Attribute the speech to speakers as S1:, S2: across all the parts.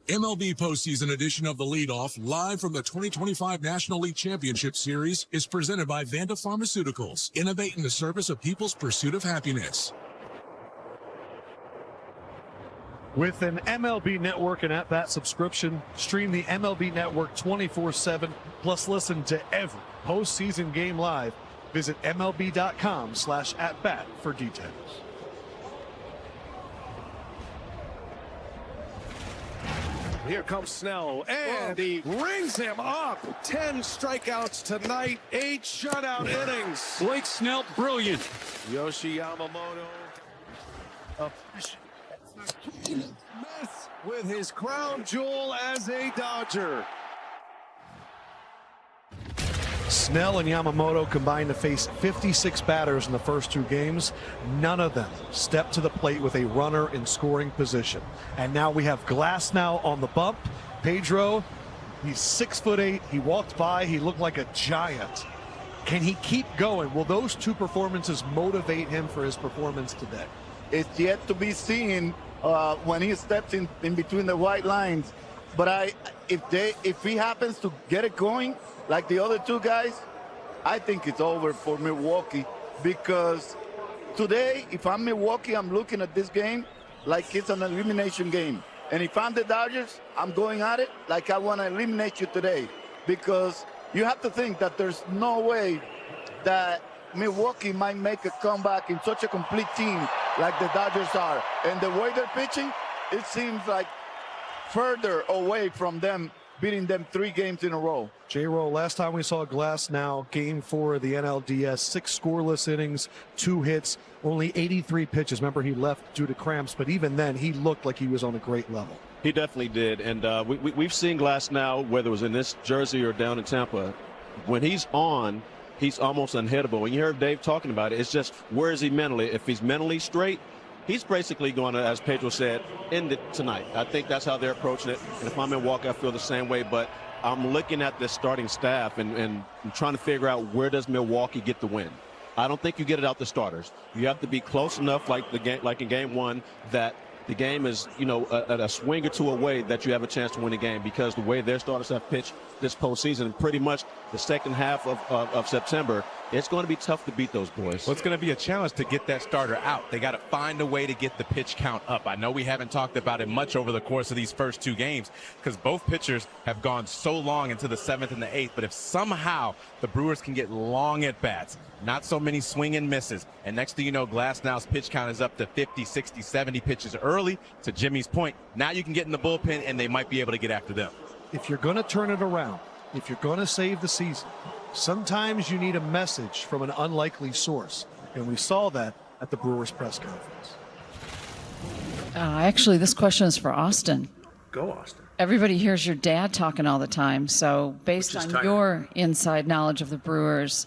S1: MLB Postseason edition of The Leadoff, live from the 2025 National League Championship Series, is presented by Vanda Pharmaceuticals. Innovate in the service of people's pursuit of happiness.
S2: With an MLB Network and at-bat subscription, stream the MLB Network 24/7, plus listen to every postseason game live. Visit MLB.com/at-bat for details.
S3: Here comes Snell, and he rings him up. 10 strikeouts tonight, 8 shutout innings.
S4: Blake Snell, brilliant.
S3: Yoshi Yamamoto. Mess with his crown jewel as a Dodger.
S2: Snell and Yamamoto combined to face 56 batters in the first 2 games. None of them stepped to the plate with a runner in scoring position. And now we have Glasnow on the bump. Pedro, he's 6'8". He walked by. He looked like a giant. Can he keep going? Will those 2 performances motivate him for his performance today?
S5: It's yet to be seen when he steps in between the white lines. But if he happens to get it going, like the other 2 guys, I think it's over for Milwaukee, because today, if I'm Milwaukee, I'm looking at this game like it's an elimination game. And if I'm the Dodgers, I'm going at it like I want to eliminate you today, because you have to think that there's no way that Milwaukee might make a comeback in such a complete team like the Dodgers are. And the way they're pitching, it seems like further away from them beating them 3 games in a row.
S2: J-Roll, last time we saw Glasnow, game 4 of the NLDS, 6 scoreless innings, 2 hits, only 83 pitches. Remember, he left due to cramps, but even then, he looked like he was on a great level.
S6: He definitely did, and we've seen Glasnow, whether it was in this jersey or down in Tampa, when he's on, he's almost unhittable. When you heard Dave talking about it, it's just, where is he mentally? If he's mentally straight, he's basically going to, as Pedro said, end it tonight. I think that's how they're approaching it. And if I'm in Milwaukee, I feel the same way. But I'm looking at this starting staff and trying to figure out, where does Milwaukee get the win? I don't think you get it out the starters. You have to be close enough, like in game 1, that the game is, a swing or 2 away, that you have a chance to win the game, because the way their starters have pitched this postseason, pretty much the second half of September, it's going to be tough to beat those boys.
S7: Well, it's going to be a challenge to get that starter out. They got to find a way to get the pitch count up. I know we haven't talked about it much over the course of these first 2 games, because both pitchers have gone so long into the 7th and the 8th. But if somehow the Brewers can get long at bats, not so many swing and misses, and next thing you know, Glasnow's pitch count is up to 50, 60, 70 pitches early, to Jimmy's point, now you can get in the bullpen and they might be able to get after them.
S2: If you're going to turn it around, if you're going to save the season, sometimes you need a message from an unlikely source. And we saw that at the Brewers press conference.
S8: Actually, this question is for Austin.
S9: Go, Austin.
S8: Everybody hears your dad talking all the time. So based on your inside knowledge of the Brewers,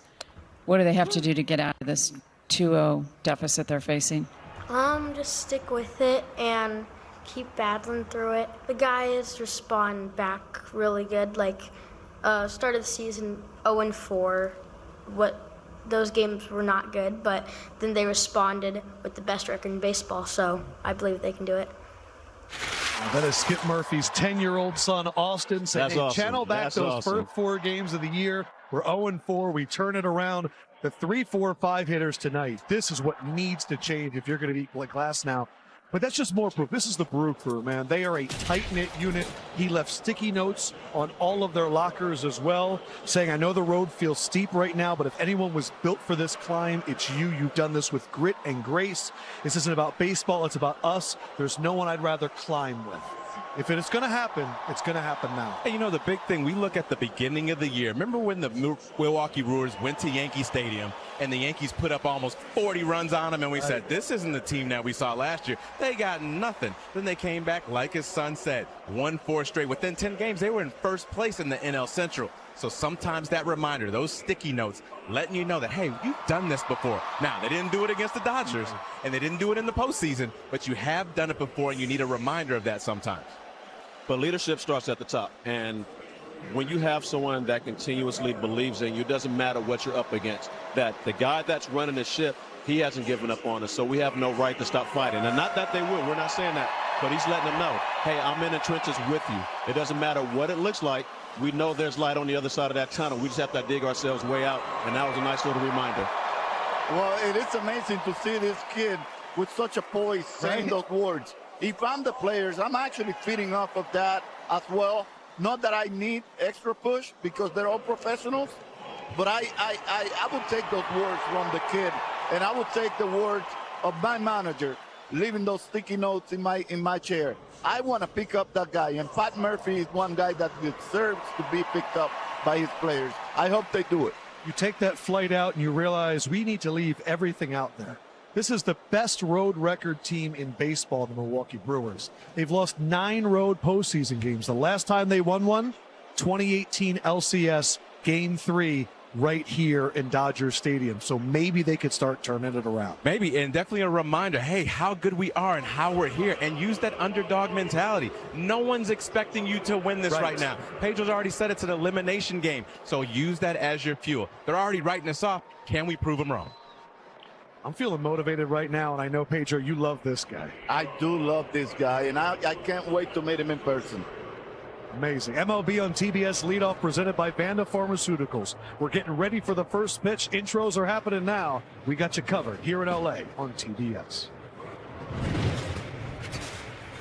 S8: what do they have to do to get out of this 2-0 deficit they're facing?
S10: Just stick with it and keep battling through it. The guys respond back really good. Like, start of the season 0-4. Those games were not good, but then they responded with the best record in baseball, so I believe they can do it.
S2: That is Skip Murphy's 10-year-old son, Austin, saying, hey,
S6: awesome.
S2: Channel back those first 4 games of the year. We're 0-4. We turn it around. The 3, 4, 5 hitters tonight. This is what needs to change if you're going to be like Glasnow. But that's just more proof. This is the Brew Crew, man. They are a tight-knit unit. He left sticky notes on all of their lockers as well, saying, I know the road feels steep right now, but if anyone was built for this climb, it's you. You've done this with grit and grace. This isn't about baseball. It's about us. There's no one I'd rather climb with. If it's going to happen, it's going to happen now.
S7: Hey, the big thing, we look at the beginning of the year. Remember when the Milwaukee Brewers went to Yankee Stadium and the Yankees put up almost 40 runs on them, and we said, this isn't the team that we saw last year. They got nothing. Then they came back, like his son said, won 4 straight. Within 10 games, they were in first place in the NL Central. So sometimes that reminder, those sticky notes, letting you know that, hey, you've done this before. Now, they didn't do it against the Dodgers, and they didn't do it in the postseason, but you have done it before, and you need a reminder of that sometimes.
S6: But leadership starts at the top, and when you have someone that continuously believes in you, it doesn't matter what you're up against, that the guy that's running the ship, he hasn't given up on us, so we have no right to stop fighting. And not that they will. We're not saying that. but he's letting them know, hey, I'm in the trenches with you. It doesn't matter what it looks like. We know there's light on the other side of that tunnel. We just have to dig ourselves way out, and that was a nice little reminder.
S5: Well, it is amazing to see this kid with such a poise saying those words. If I'm the players, I'm actually feeding off of that as well. Not that I need extra push because they're all professionals, but I would take those words from the kid, and I would take the words of my manager, leaving those sticky notes in my chair. I want to pick up that guy, and Pat Murphy is one guy that deserves to be picked up by his players. I hope they do it.
S2: You take that flight out and you realize we need to leave everything out there. This is the best road record team in baseball, the Milwaukee Brewers. They've lost 9 road postseason games. The last time they won one, 2018 LCS Game 3 right here in Dodger Stadium. So maybe they could start turning it around.
S7: Maybe, and definitely a reminder, hey, how good we are and how we're here, and use that underdog mentality. No one's expecting you to win this right now. Pedro's already said it's an elimination game, so use that as your fuel. They're already writing us off. Can we prove them wrong?
S2: I'm feeling motivated right now, and I know, Pedro, you love this guy.
S5: I do love this guy, and I can't wait to meet him in person.
S2: Amazing. MLB on TBS leadoff presented by Vanda Pharmaceuticals. We're getting ready for the first pitch. Intros are happening now. We got you covered here in LA on TBS.